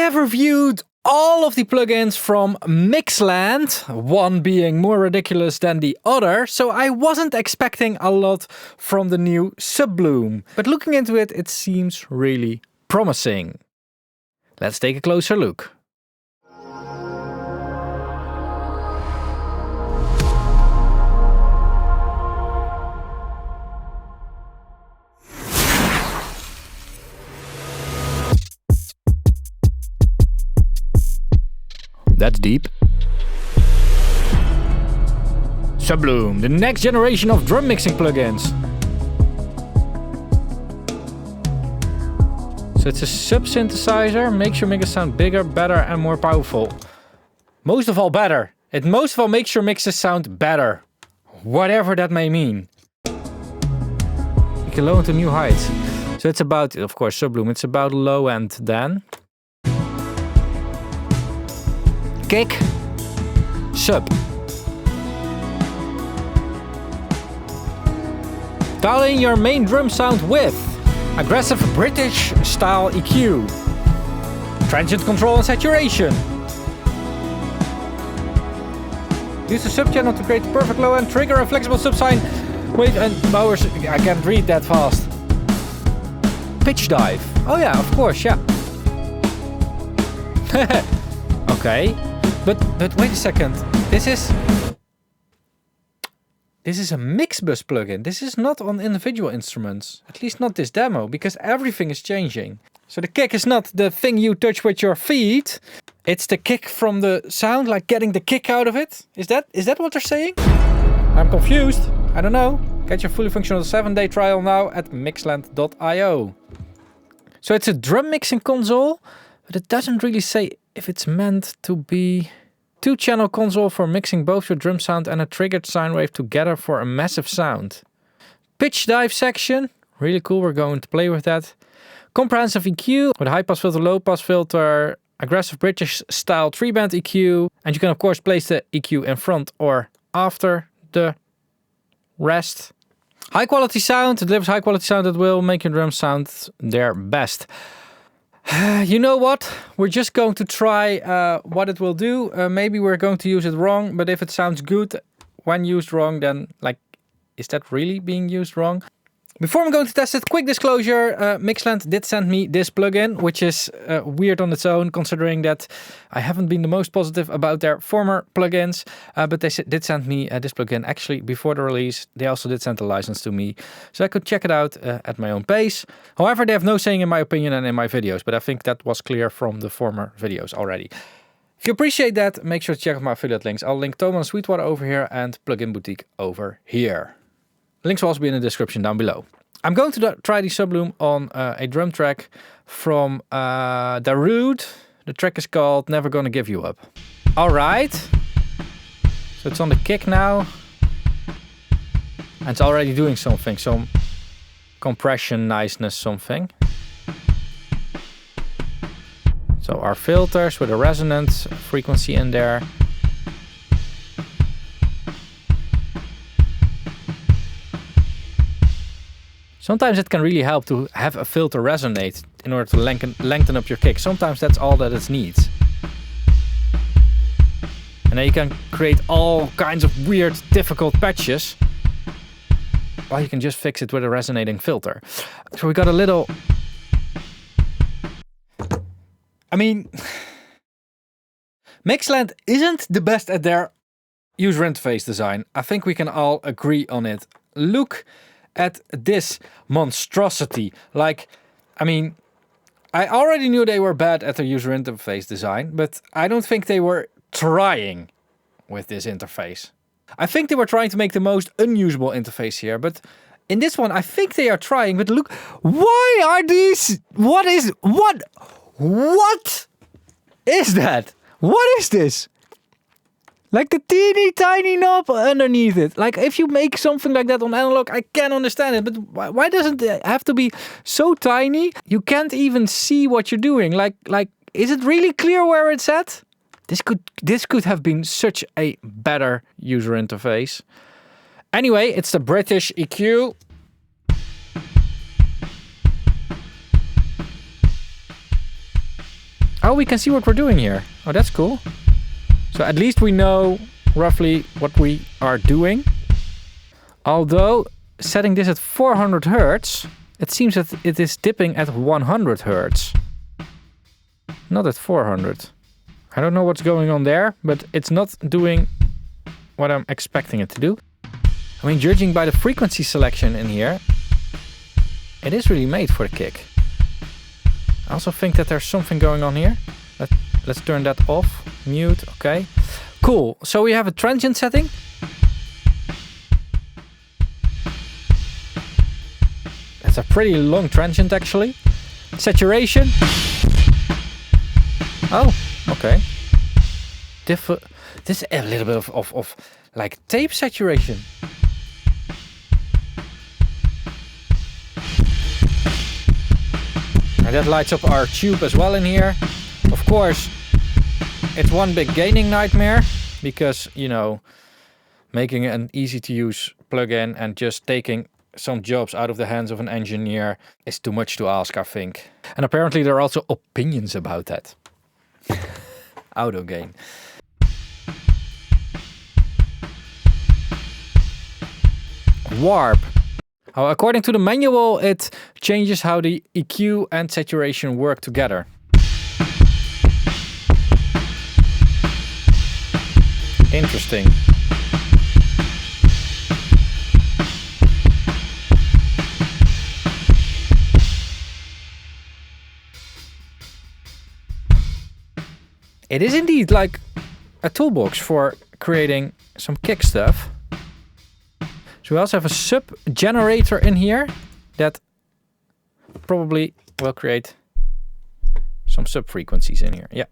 have reviewed all of the plugins from Mixland, one being more ridiculous than the other, so I wasn't expecting a lot from the new Subloom. But looking into it, it seems really promising. Let's take a closer look. That's deep. Subloom, the next generation of drum mixing plugins. So it's a sub-synthesizer, makes your mixes sound bigger, better and more powerful. Most of all better. It most of all makes your mixes sound better. Whatever that may mean. You can lower to new heights. So it's about, of course, Subloom, it's about low end then. Kick, sub. Dial in your main drum sound with aggressive British style EQ, transient control and saturation. Use the sub channel to create the perfect low end, trigger a flexible subsine wave and powers. I can't read that fast. Pitch dive. Oh yeah, of course, yeah. Okay. But wait a second, this is a Mixbus plugin. This is not on individual instruments, at least not this demo, because everything is changing. So the kick is not the thing you touch with your feet, it's the kick from the sound, like getting the kick out of it. Is that what they're saying? I'm confused, I don't know. Get your fully functional 7-day trial now at mixland.io. So it's a drum mixing console, but it doesn't really say if it's meant to be 2-channel console for mixing both your drum sound and a triggered sine wave together for a massive sound. Pitch dive section, really cool, we're going to play with that. Comprehensive EQ with high pass filter, low pass filter, aggressive British style 3-band EQ, and you can of course place the EQ in front or after the rest. High quality sound, it delivers high quality sound that will make your drums sound their best. You know what? We're just going to try what it will do. Maybe we're going to use it wrong, but if it sounds good when used wrong, then is that really being used wrong? Before I'm going to test it, quick disclosure, Mixland did send me this plugin, which is weird on its own, considering that I haven't been the most positive about their former plugins, but they did send me this plugin actually before the release. They also did send a license to me, so I could check it out at my own pace. However, they have no saying in my opinion and in my videos, but I think that was clear from the former videos already. If you appreciate that, make sure to check out my affiliate links. I'll link Thomas Sweetwater over here and Plugin Boutique over here. Links will also be in the description down below. I'm going to try the Subloom on a drum track from Darude. The track is called Never Gonna Give You Up. Alright. So it's on the kick now. And it's already doing something. Some compression niceness something. So our filters with a resonance frequency in there. Sometimes it can really help to have a filter resonate in order to lengthen up your kick. Sometimes that's all that it needs. And then you can create all kinds of weird, difficult patches. Or you can just fix it with a resonating filter. So we got a little... I mean... Mixland isn't the best at their user interface design. I think we can all agree on it. Look at this monstrosity. I already knew they were bad at their user interface design, but I don't think they were trying with this interface. I think they were trying to make the most unusable interface here, but in this one I think they are trying, but look, why are these, what is that? What is this? Like the teeny tiny knob underneath it. Like if you make something like that on analog, I can understand it. But why doesn't it have to be so tiny? You can't even see what you're doing. Like, is it really clear where it's at? This could have been such a better user interface. Anyway, it's the British EQ. Oh, we can see what we're doing here. Oh, that's cool. So at least we know roughly what we are doing. Although setting this at 400 Hertz, it seems that it is dipping at 100 Hertz. Not at 400. I don't know what's going on there, but it's not doing what I'm expecting it to do. I mean, judging by the frequency selection in here, it is really made for the kick. I also think that there's something going on here. Let's turn that off. Mute, okay. Cool, so we have a transient setting. That's a pretty long transient actually. Saturation. Oh, okay. This is a little bit of like tape saturation. And that lights up our tube as well in here. Of course, it's one big gaining nightmare because, you know, making an easy to use plugin and just taking some jobs out of the hands of an engineer is too much to ask, I think. And apparently there are also opinions about that. Auto gain. Warp. Oh, according to the manual, it changes how the EQ and saturation work together. Interesting. It is indeed like a toolbox for creating some kick stuff. So we also have a sub generator in here that probably will create some sub frequencies in here. Yeah.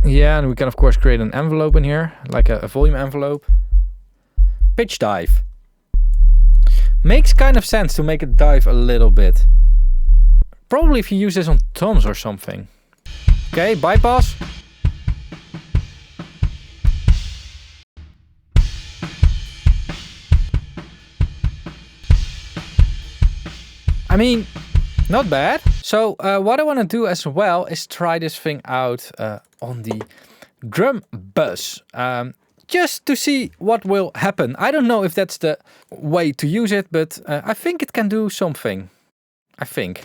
Yeah, and we can of course create an envelope in here, like a volume envelope. Pitch dive. Makes kind of sense to make it dive a little bit. Probably if you use this on toms or something. Okay, bypass. I mean, not bad. So what I want to do as well is try this thing out on the drum bus. Just to see what will happen. I don't know if that's the way to use it, but I think it can do something. I think.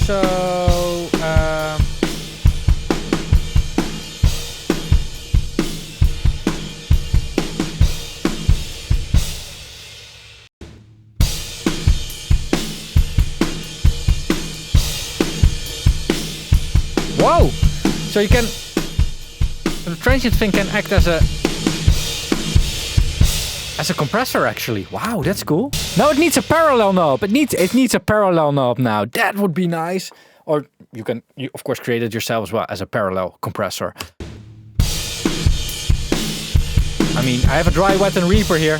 So... Whoa! So you can... The transient thing can act as a compressor actually. Wow, that's cool. Now it needs a parallel knob. It needs a parallel knob now. That would be nice. Or you of course create it yourself as well as a parallel compressor. I mean, I have a dry, wet and reaper here.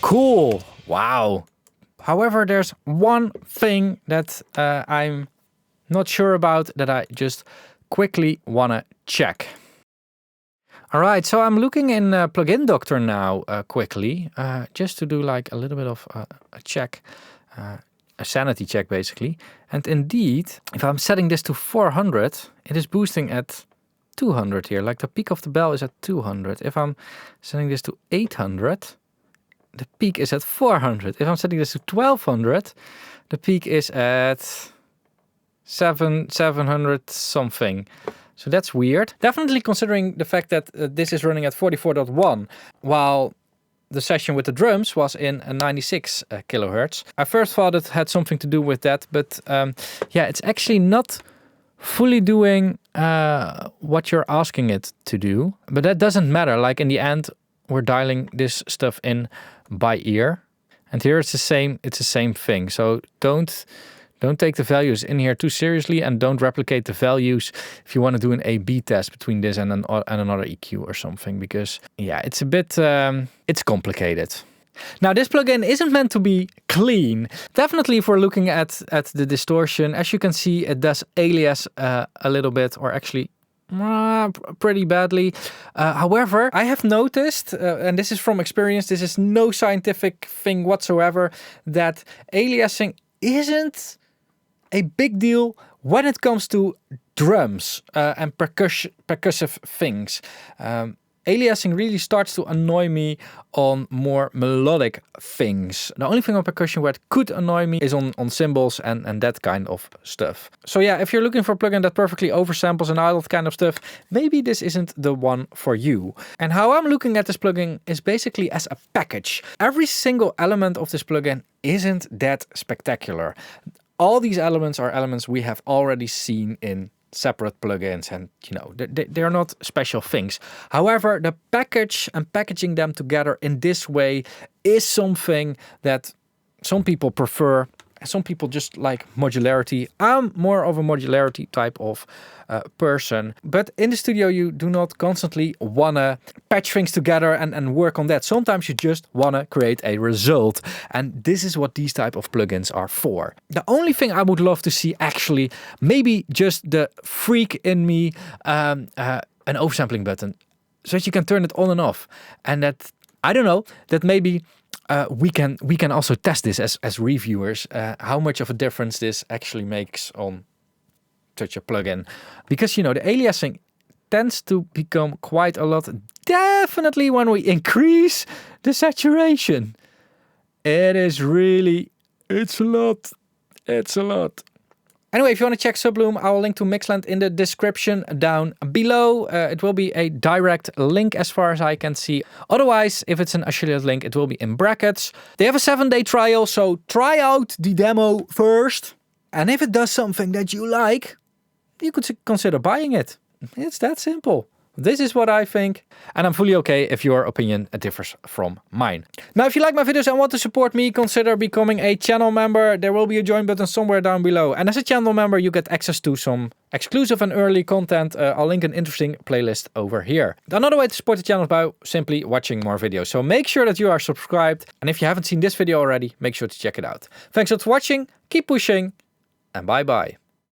Cool. Wow. However, there's one thing that I'm not sure about that I just quickly want to check. All right, so I'm looking in Plugin Doctor now quickly, just to do like a little bit of a check, a sanity check basically. And indeed, if I'm setting this to 400, it is boosting at 200 here. Like the peak of the bell is at 200. If I'm setting this to 800, the peak is at 400. If I'm setting this to 1200, the peak is at 700 something. So that's weird. Definitely considering the fact that this is running at 44.1, while the session with the drums was in 96 kilohertz. I first thought it had something to do with that, but yeah, it's actually not fully doing what you're asking it to do. But that doesn't matter. Like in the end, we're dialing this stuff in by ear, and here it's the same thing. So don't take the values in here too seriously, and don't replicate the values if you want to do an A/B test between this and another EQ or something, because yeah, it's a bit it's complicated. Now this plugin isn't meant to be clean. Definitely if we're looking at the distortion, as you can see, it does alias a little bit, or actually Pretty badly. However, I have noticed, and this is from experience, this is no scientific thing whatsoever, that aliasing isn't a big deal when it comes to drums and percussive things. Aliasing really starts to annoy me on more melodic things. The only thing on percussion where it could annoy me is on cymbals and that kind of stuff. So yeah, if you're looking for a plugin that perfectly oversamples and all that kind of stuff, maybe this isn't the one for you. And how I'm looking at this plugin is basically as a package. Every single element of this plugin isn't that spectacular. All these elements are elements we have already seen in separate plugins, and you know, they're not special things. However, the package and packaging them together in this way is something that some people prefer. Some people just like modularity. I'm more of a modularity type of person. But in the studio, you do not constantly want to patch things together and work on that. Sometimes you just want to create a result. And this is what these type of plugins are for. The only thing I would love to see actually, maybe just the freak in me, an oversampling button. So that you can turn it on and off. And that, I don't know, that maybe we can also test this as reviewers, how much of a difference this actually makes on such a plugin. Because, you know, the aliasing tends to become quite a lot, definitely when we increase the saturation. It is really, it's a lot. Anyway, if you want to check Subloom, I will link to Mixland in the description down below. It will be a direct link as far as I can see. Otherwise, if it's an affiliate link, it will be in brackets. They have a 7-day trial, so try out the demo first. And if it does something that you like, you could consider buying it. It's that simple. This is what I think, and I'm fully okay if your opinion differs from mine. Now, if you like my videos and want to support me, consider becoming a channel member. There will be a join button somewhere down below. And as a channel member, you get access to some exclusive and early content. I'll link an interesting playlist over here. Another way to support the channel is by simply watching more videos. So make sure that you are subscribed. And if you haven't seen this video already, make sure to check it out. Thanks for watching, keep pushing, and bye-bye.